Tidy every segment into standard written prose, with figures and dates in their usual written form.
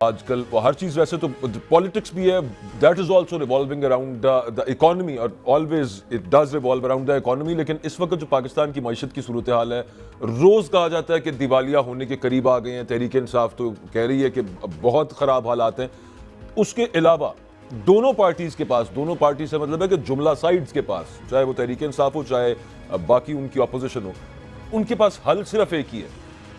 आजकल हर चीज वैसे तो पॉलिटिक्स भी है, that is also revolving around the economy, और always it does revolve around the economy. लेकिन इस वक्त जो पाकिस्तान की मईशत की सूरत हाल है, रोज कहा जाता है कि दिवालिया होने के करीब आ गए हैं। तहरीक इंसाफ तो कह रही है कि बहुत खराब हालात हैं। उसके अलावा दोनों पार्टीज के पास, दोनों पार्टी से मतलब है कि जुमला साइड्स के पास, चाहे वो तहरीक इंसाफ हो चाहे बाकी उनकी अपोजिशन हो, उनके पास हल सिर्फ एक ही है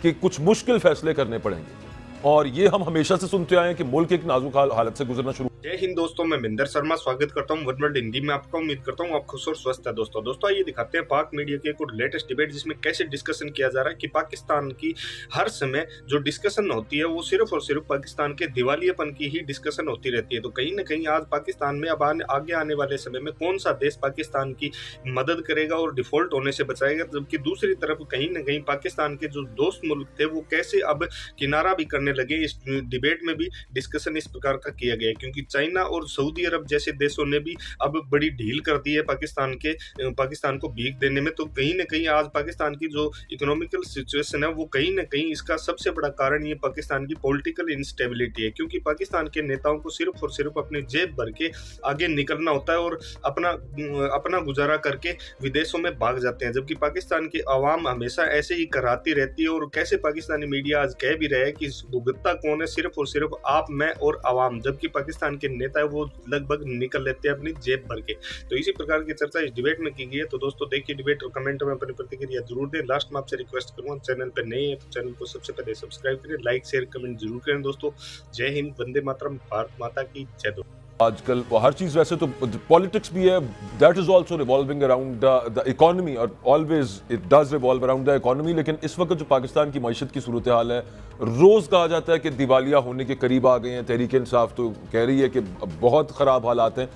कि कुछ मुश्किल फैसले करने पड़ेंगे। और ये हम हमेशा से सुनते आए हैं कि मुल्क एक नाजुक हालत से गुजरना शुरू। जय हिंद दोस्तों, मैं मिंदर शर्मा स्वागत करता हूं वन वर्ल्ड हिंदी में आपका। उम्मीद करता हूं आप खुश और स्वस्थ है। दोस्तों आइए दिखाते हैं पाक मीडिया के कुछ लेटेस्ट डिबेट, जिसमें कैसे डिस्कशन किया जा रहा है कि पाकिस्तान की हर समय जो डिस्कशन होती है वो सिर्फ और सिर्फ पाकिस्तान के दिवालियापन की ही डिस्कसन होती रहती है। तो कहीं ना कहीं आज पाकिस्तान में अब आगे आने वाले समय में कौन सा देश पाकिस्तान की मदद करेगा और डिफॉल्ट होने से बचाएगा, जबकि दूसरी तरफ कहीं ना कहीं पाकिस्तान के जो दोस्त मुल्क थे वो कैसे अब किनारा भी करने लगे। इस डिबेट में भी डिस्कशन इस प्रकार का किया गया है, क्योंकि चाइना और सऊदी अरब जैसे देशों ने भी अब बड़ी ढील कर दी है पाकिस्तान को भीख देने में। तो कहीं ना कहीं आज पाकिस्तान की जो इकोनॉमिकल सिचुएशन है वो कहीं ना कहीं इसका सबसे बड़ा कारण ये पाकिस्तान की पॉलिटिकल इंस्टेबिलिटी है, क्योंकि पाकिस्तान के नेताओं को सिर्फ और सिर्फ अपनी जेब भर के आगे निकलना होता है और अपना गुजारा करके विदेशों में भाग जाते हैं, जबकि पाकिस्तान की आवाम हमेशा ऐसे ही कराती रहती है। और कैसे पाकिस्तानी मीडिया आज कह भी रहा है कि भुगतता कौन है, सिर्फ और सिर्फ आप, मैं और आवाम, जबकि पाकिस्तान के नेता है वो लगभग निकल लेते हैं अपनी जेब भर के। तो इसी प्रकार की चर्चा इस डिबेट में की गई है। तो दोस्तों देखिए डिबेट और कमेंट में अपनी प्रतिक्रिया जरूर दें। लास्ट में आपसे रिक्वेस्ट करूंगा, चैनल पर नए हैं तो चैनल को सबसे पहले सब्सक्राइब करें, लाइक शेयर कमेंट जरूर करें। दोस्तों जय हिंद, वंदे मातरम, भारत माता की जय। दो आजकल हर चीज वैसे तो पॉलिटिक्स भी है, that is also revolving around the economy, और always it does revolve around the economy. लेकिन इस वक्त जो पाकिस्तान की मईशत की सूरत हाल है, रोज कहा जाता है कि दिवालिया होने के करीब आ गए हैं। तहरीक इंसाफ तो कह रही है कि बहुत खराब हालात हैं।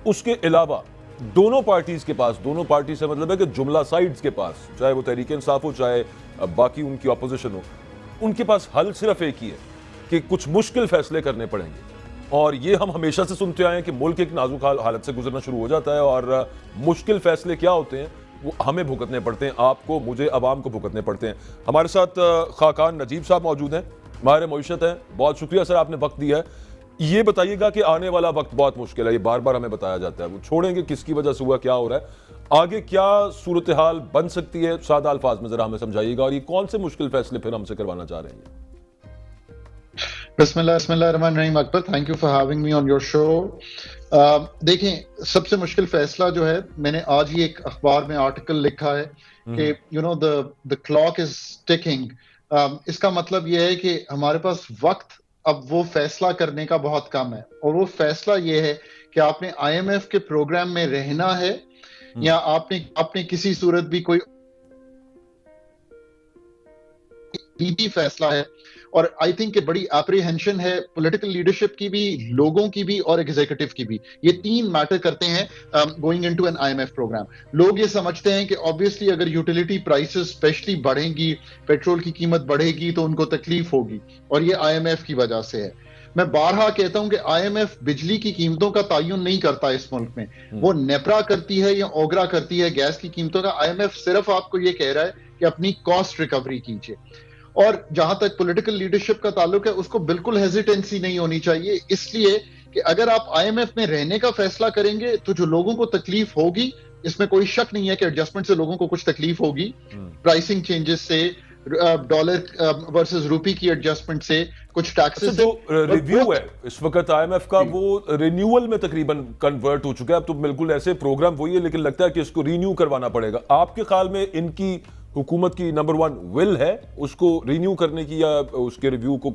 उसके अलावा दोनों पार्टीज के पास, दोनों पार्टी से मतलब है कि जुमला साइड्स के पास, चाहे वो तहरीक इंसाफ हो चाहे बाकी उनकी अपोजिशन हो, उनके पास हल सिर्फ एक ही है कि कुछ मुश्किल फैसले करने पड़ेंगे। और ये हम हमेशा से सुनते आए हैं कि मुल्क एक नाजुक हालत से गुजरना शुरू हो जाता है, और मुश्किल फैसले क्या होते हैं वो हमें भुगतने पड़ते हैं, आपको, मुझे, अवाम को भुगतने पड़ते हैं। हमारे साथ खाकान नजीब साहब मौजूद हैं, माहिर मईशत हैं। बहुत शुक्रिया सर, आपने वक्त दिया है। ये बताइएगा कि आने वाला वक्त बहुत मुश्किल है, ये बार बार हमें बताया जाता है, वो छोड़ेंगे किसकी वजह से हुआ, क्या हो रहा है, आगे क्या सूरत हाल बन सकती है, सादा अल्फाज में जरा हमें समझाइएगा। और ये कौन से मुश्किल फैसले फिर हमसे करवाना चाह रहे हैं? बिस्मिल्लाहिर्रहमानिर्रहीम। Akbar, thank you for having me on your show. देखें, सबसे मुश्किल फैसला जो है, मैंने आज ही एक अखबार में आर्टिकल लिखा है कि द क्लॉक इज टिकिंग। इसका मतलब यह है कि हमारे पास वक्त अब वो फैसला करने का बहुत कम है, और वो फैसला ये है कि आपने IMF के प्रोग्राम में रहना है या आपने किसी सूरत भी कोई फैसला है। और आई थिंक कि बड़ी एप्रीहेंशन है पॉलिटिकल लीडरशिप की भी, लोगों की भी और एग्जीक्यूटिव की भी। ये तीन मैटर करते हैं going into an IMF programme. लोग ये समझते हैं कि ऑब्वियसली अगर यूटिलिटी प्राइसेस स्पेशली बढ़ेंगी, पेट्रोल की कीमत बढ़ेगी तो उनको तकलीफ होगी, और ये IMF की वजह से है। मैं बारहा कहता हूं कि IMF बिजली की कीमतों का तयन नहीं करता इस मुल्क में, वो नेपरा करती है या ओगरा करती है गैस की कीमतों का। IMF सिर्फ आपको ये कह रहा है कि अपनी कॉस्ट रिकवरी कीजिए। और जहां तक पॉलिटिकल लीडरशिप का ताल्लुक है, उसको बिल्कुल हेजिटेंसी नहीं होनी चाहिए, इसलिए कि अगर आप IMF में रहने का फैसला करेंगे तो जो लोगों को तकलीफ होगी, इसमें कोई शक नहीं है कि एडजस्टमेंट से लोगों को कुछ तकलीफ होगी, प्राइसिंग चेंजेस से, डॉलर वर्सेस रूपी की एडजस्टमेंट से, कुछ टैक्सेस से। जो रिव्यू है इस वक्त IMF का, वो रिन्यूअल में तकरीबन कन्वर्ट हो चुका है। अब तो बिल्कुल ऐसे प्रोग्राम वही है, लेकिन लगता है कि इसको रिन्यू करवाना पड़ेगा। आपके ख्याल में इनकी हुकूमत की नंबर 1 विल है उसको रिन्यू करने की, या उसके रिव्यू को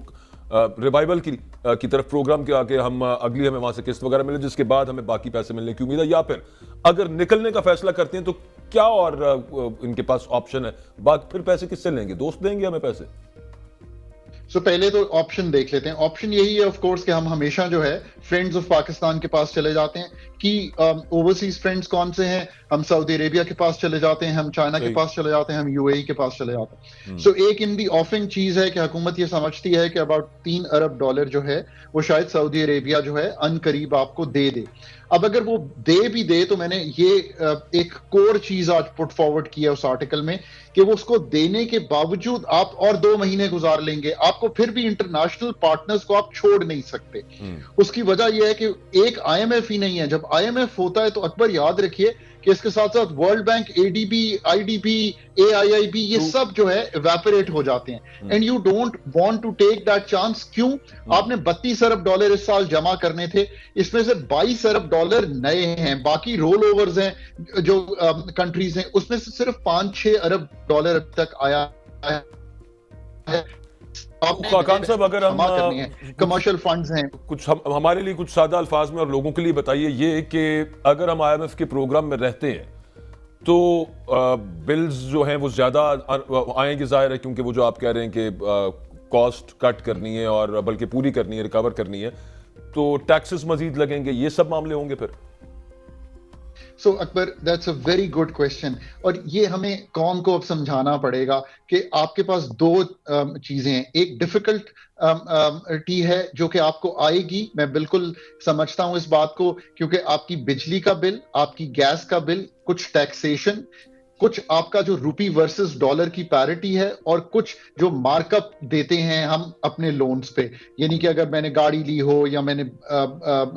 रिवाइवल की तरफ प्रोग्राम के आके हम अगली हमें वहां से किस्त वगैरह मिले, जिसके बाद हमें बाकी पैसे मिलने की उम्मीद है, या फिर अगर निकलने का फैसला करते हैं तो क्या और इनके पास ऑप्शन है? बाकी फिर पैसे किससे लेंगे? दोस्त देंगे हमें पैसे? पहले तो ऑप्शन देख लेते हैं। ऑप्शन यही है ऑफ कोर्स कि हम हमेशा जो है फ्रेंड्स ऑफ पाकिस्तान के पास चले जाते हैं कि ओवरसीज फ्रेंड्स कौन से हैं, हम सऊदी अरेबिया के पास चले जाते हैं, हम चाइना के पास चले जाते हैं, हम UAE के पास चले जाते हैं। एक इन दी ऑफरिंग चीज है कि हुकूमत ये समझती है कि अबाउट $3 अरब जो है वो शायद सऊदी अरेबिया जो है अनकरीब आपको दे दे। अब अगर वो दे भी दे तो मैंने ये एक कोर चीज आज पुट फॉरवर्ड किया उस आर्टिकल में कि वो उसको देने के बावजूद आप और 2 महीने गुजार लेंगे, आपको फिर भी इंटरनेशनल पार्टनर्स को आप छोड़ नहीं सकते। उसकी वजह यह है कि एक आईएमएफ ही नहीं है। जब आईएमएफ होता है तो अकबर याद रखिए कि इसके साथ साथ world bank, ADB, IDB, AIIB, ये सब जो है इवेपोरेट हो जाते हैं। And you don't want to take that chance. क्यों? आपने 32 अरब डॉलर इस साल जमा करने थे, इसमें से 22 अरब डॉलर नए हैं, बाकी रोल ओवर्स हैं जो कंट्रीज हैं, उसमें से सिर्फ 5-6 अरब डॉलर अब तक आया है। खान साहब, अगर हम कमर्शियल फंड्स हैं, कुछ हमारे लिए कुछ सादा अल्फाज में और लोगों के लिए बताइए ये कि अगर हम आईएमएफ के प्रोग्राम में रहते हैं तो बिल्स जो हैं वो ज्यादा आएंगे, जाहिर है, क्योंकि वो जो आप कह रहे हैं कि कॉस्ट कट करनी है और बल्कि पूरी करनी है, रिकवर करनी है, तो टैक्सेस मजीद लगेंगे, ये सब मामले होंगे फिर। So Akbar, that's a very good question. और ये हमें कौम को अब समझाना पड़ेगा कि आपके पास दो चीजें हैं। एक डिफिकल्ट टी है जो कि आपको आएगी, मैं बिल्कुल समझता हूं इस बात को, क्योंकि आपकी बिजली का बिल, आपकी गैस का बिल, कुछ टैक्सेशन, कुछ आपका जो रुपी वर्सेस डॉलर की पैरिटी है, और कुछ जो मार्कअप देते हैं हम अपने लोन्स पे, यानी कि अगर मैंने गाड़ी ली हो या मैंने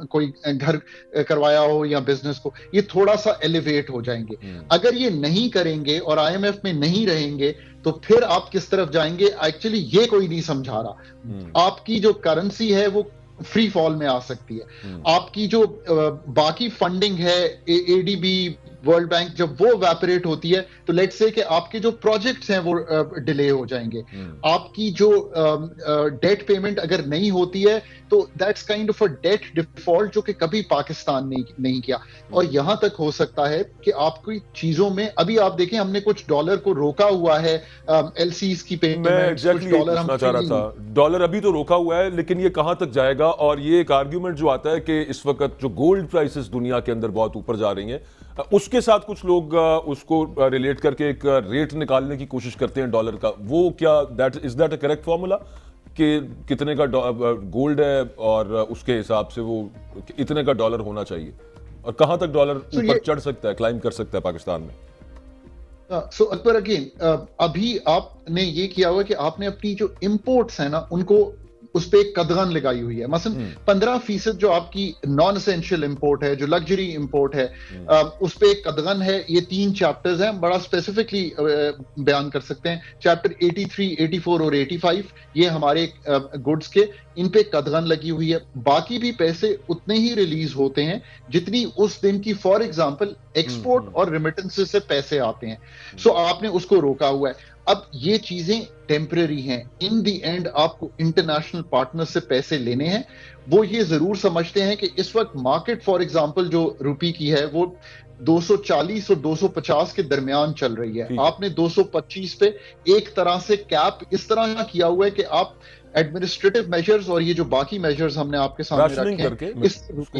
कोई घर करवाया हो या बिजनेस को, ये थोड़ा सा एलिवेट हो जाएंगे। अगर ये नहीं करेंगे और आईएमएफ में नहीं रहेंगे तो फिर आप किस तरफ जाएंगे, एक्चुअली ये कोई नहीं समझा रहा। आपकी जो करेंसी है वो फ्री फॉल में आ सकती है। आपकी जो बाकी फंडिंग है, एडीबी, वर्ल्ड बैंक, जब वो वैपरेट होती है तो लेट्स से कि आपके जो प्रोजेक्ट्स हैं वो डिले हो जाएंगे। आपकी जो डेट पेमेंट अगर नहीं होती है तो that's kind of a debt default जो कि कभी पाकिस्तान ने नहीं किया। और यहां तक हो सकता है कि आपकी चीजों में, अभी आप देखें हमने कुछ डॉलर को रोका हुआ है, एलसीज की पेमेंट, कुछ डॉलर हम चाह रहा था, डॉलर अभी तो रोका हुआ है, लेकिन ये कहां तक जाएगा? और ये एक आर्ग्यूमेंट जो आता है कि इस वक्त जो गोल्ड प्राइसेस दुनिया के अंदर बहुत ऊपर जा रही हैं, उसके साथ कुछ लोग उसको रिलेट करके एक रेट निकालने की कोशिश करते हैं डॉलर का। वो क्या is that a correct formula कि कितने का गोल्ड है और उसके हिसाब से वो इतने का डॉलर होना चाहिए, और कहां तक डॉलर ऊपर चढ़ सकता है, क्लाइम कर सकता है पाकिस्तान में? सो अकबर, अगेन अभी आपने ये किया हुआ कि आपने अपनी जो इंपोर्ट्स है ना उनको उस पर एक कदगन लगाई हुई है। मसलन 15% जो आपकी नॉन एसेंशियल इंपोर्ट है, जो लग्जरी इंपोर्ट है, उस पर एक कदगन है। ये 3 चैप्टर्स हैं, बड़ा स्पेसिफिकली बयान कर सकते हैं। चैप्टर 83, 84 और 85 ये हमारे गुड्स के, इन पे कदगन लगी हुई है। बाकी भी पैसे उतने ही रिलीज होते हैं जितनी उस दिन की, फॉर एग्जांपल, एक्सपोर्ट और रिमिटेंसेस से पैसे आते हैं। सो आपने उसको रोका हुआ है। अब ये चीजें टेम्पररी हैं। इन दी एंड आपको इंटरनेशनल पार्टनर से पैसे लेने हैं। वो ये जरूर समझते हैं कि इस वक्त मार्केट, फॉर एग्जांपल, जो रुपी की है वो 240 और 250 के दरमियान चल रही है। आपने 225 पे एक तरह से कैप इस तरह किया हुआ है कि आप एडमिनिस्ट्रेटिव मेजर्स और ये जो बाकी मेजर्स हमने आपके सामने रखे हैं।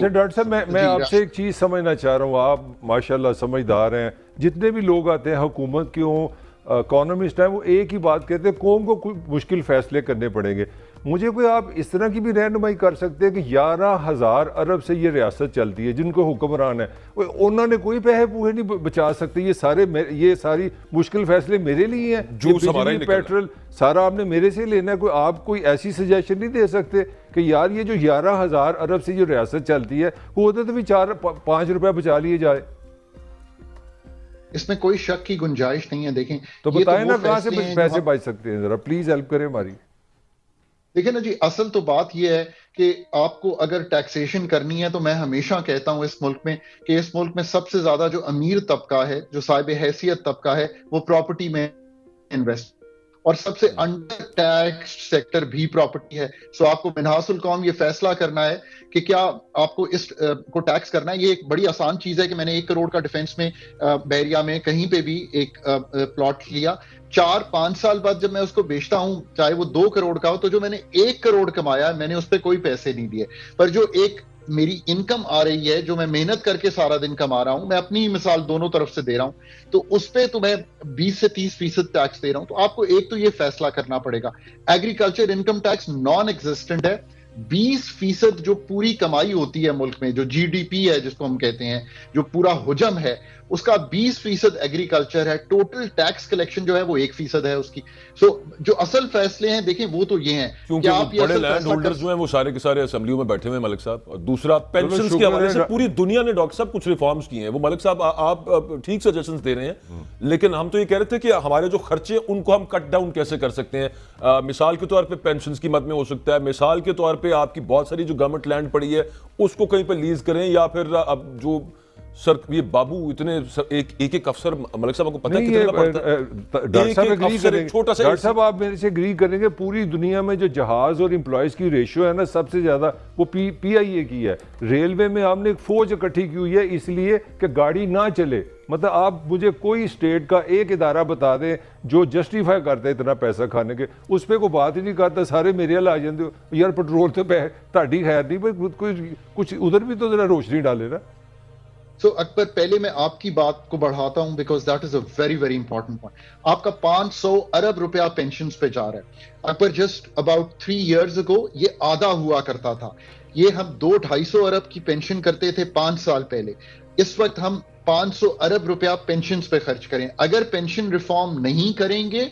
डॉक्टर साहब, मैं आपसे एक चीज समझना चाह रहा हूँ। आप माशाल्लाह समझदार हैं। जितने भी लोग आते हैं, हुकूमत के हों, इकोनॉमिस्ट हैं, वो एक ही बात कहते हैं, कौम को कोई मुश्किल फैसले करने पड़ेंगे। मुझे कोई आप इस तरह की भी रहनुमाई कर सकते हैं कि 11,000 अरब से ये रियासत चलती है, जिनको हुक्मरान है, उन्होंने कोई पैसे पूरे नहीं बचा सकते। ये सारी मुश्किल फैसले मेरे लिए हैं, जो बिजली, पेट्रोल सारा आपने मेरे से लेना है। आप कोई ऐसी सजेशन नहीं दे सकते कि यार ये जो 11,000 अरब से जो रियासत चलती है, वो तो भी 4-5 रुपए बचा लिए जाए। इसमें कोई शक की गुंजाइश नहीं है। देखें तो बताएं ना कहां से पैसे बच सकते हैं, जरा प्लीज हेल्प करें हमारी। देखिए ना जी, असल तो बात यह है कि आपको अगर टैक्सेशन करनी है, तो मैं हमेशा कहता हूं इस मुल्क में कि इस मुल्क में सबसे ज्यादा जो अमीर तबका है, जो साहिब हैसियत तबका है, वो प्रॉपर्टी में इन्वेस्ट, और सबसे अंडर टैक्स सेक्टर भी प्रॉपर्टी है। सो आपको मिनहासुल कौम ये फैसला करना है कि क्या आपको इस को टैक्स करना है। ये एक बड़ी आसान चीज है कि मैंने 1 करोड़ का डिफेंस में बहरिया में कहीं पे भी एक प्लॉट लिया, 4-5 साल बाद जब मैं उसको बेचता हूं, चाहे वो 2 करोड़ का हो, तो जो मैंने 1 करोड़ कमाया, मैंने उस पर कोई पैसे नहीं दिए। पर जो एक मेरी इनकम आ रही है, जो मैं मेहनत करके सारा दिन कमा रहा हूं, मैं अपनी ही मिसाल दोनों तरफ से दे रहा हूं, तो उस पे तो मैं 20 से 30% टैक्स दे रहा हूं। तो आपको एक तो ये फैसला करना पड़ेगा। Agriculture income tax non existent है। 20% जो पूरी कमाई होती है मुल्क में, जो जीडीपी है जिसको हम कहते हैं, जो पूरा हुजम है, उसका 20% एग्रीकल्चर है, टोटल टैक्स कलेक्शन जो है वो 1% है उसकी। सो जो असल फैसले हैं देखें वो तो ये हैं क्योंकि कि आप ये बड़े असल लैंड फैसला होल्डर्स जो हैं वो सारे के सारे असेंबलियों में बैठे हुए हैं मलिक साहब, और दूसरा पेंशन्स के शुक्र हवाले से है। पूरी दुनिया ने डॉक्टर साहब कुछ रिफॉर्म्स किए हैं। वो मलिक साहब आप ठीक सजेशंस दे रहे हैं, लेकिन हम तो ये कह रहे थे कि हमारे जो खर्चे हैं उनको हम कट डाउन कैसे कर सकते हैं। मिसाल के तौर पे पेंशन्स की मद में हो सकता है, मिसाल के तौर पे आपकी बहुत सारी जो गवर्नमेंट लैंड पड़ी है उसको कहीं पे लीज करें, या फिर अब जो सर ये बाबू इतने एक अफसर मलिक साहब को पता है कितना पड़ता है? डॉक्टर साहब एक एग्री अफसर, करेंगे, एक छोटा सा डॉक्टर साहब आप मेरे से एग्री करेंगे, पूरी दुनिया में जो जहाज और एम्प्लॉयज की रेशियो है ना सबसे ज्यादा वो PIA की है। रेलवे में हमने एक फौज इकट्ठी की हुई है इसलिए कि गाड़ी ना चले। मतलब आप मुझे कोई स्टेट का एक इदारा बता दें जो जस्टिफाई करता है इतना पैसा खाने के, उस पर कोई बात ही नहीं करता, सारे मेरे हल आ जाते हो यार पेट्रोल तो ताड़ी खैर नहीं भाई, कुछ उधर भी तो जरा रोशनी डाले ना। सो अकबर पहले मैं आपकी बात को बढ़ाता हूं because that is a very very important point. आपका 500 अरब रुपया पेंशन पे जा रहा है अकबर। जस्ट अबाउट 3 years अगो ये आधा हुआ करता था। ये हम 200-250 अरब की पेंशन करते थे 5 साल पहले। इस वक्त हम 500 अरब रुपया पेंशन पे खर्च करें। अगर पेंशन रिफॉर्म नहीं करेंगे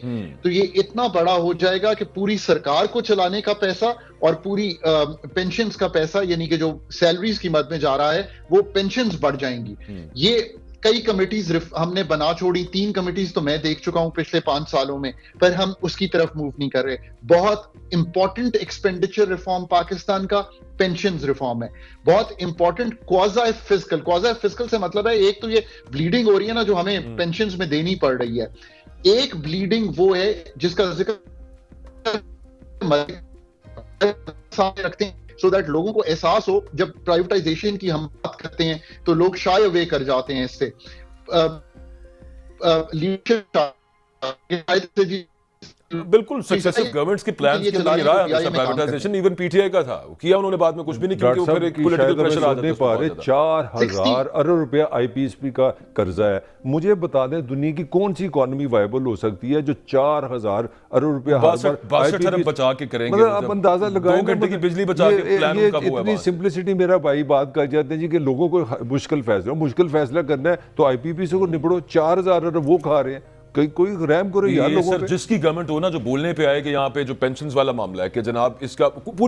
तो ये इतना बड़ा हो जाएगा कि पूरी सरकार को चलाने का पैसा और पूरी पेंशन्स का पैसा यानी कि जो सैलरीज की मद में जा रहा है वो पेंशन्स बढ़ जाएंगी। ये कई कमिटीज हमने बना छोड़ी, 3 कमिटीज तो मैं देख चुका हूं पिछले 5 सालों में, पर हम उसकी तरफ मूव नहीं कर रहे। बहुत इंपॉर्टेंट एक्सपेंडिचर रिफॉर्म पाकिस्तान का पेंशन्स रिफॉर्म है, बहुत इंपॉर्टेंट क्वाज़ा फिस्कल से मतलब है एक तो ये ब्लीडिंग हो रही है ना जो हमें पेंशन्स में देनी पड़ रही है। एक ब्लीडिंग वो है जिसका जिक्र सामने रखते हैं सो दैट लोगों को एहसास हो। जब प्राइवेटाइजेशन की हम बात करते हैं तो लोग शाय अवे कर जाते हैं इससे। बिल्कुल सक्सेसिव गवर्नमेंट्स के प्लान्स के अंदर ये रहा है प्राइवेटाइजेशन। इवन पीटीआई का था, किया उन्होंने बाद में कुछ भी नहीं, क्योंकि फिर एक पॉलिटिकल प्रेशर आ जाता है। 4000 अरब रुपया IPSP का कर्जा है। मुझे बता दें दुनिया की कौन सी इकोनॉमी वायबल हो सकती है जो 4000 अरब रुपया 62 अरब बचा के करेंगे। मतलब आप अंदाजा लगाएं 2 घंटे की बिजली बचा के प्लान उनका हुआ है। इतनी सिंपलिसिटी मेरा भाई बात कर जाते हैं जी कि लोगों को मुश्किल फैसला करना है तो IPPC को निपटो। 4000 अरब वो खा रहे हैं, कोई रैम करो यार लोगों पे। जिसकी गवर्नमेंट हो ना जो बोलने पे आए कि यहाँ पे जो पेंशन्स वाला मामला है कि जनाब इसका पूरी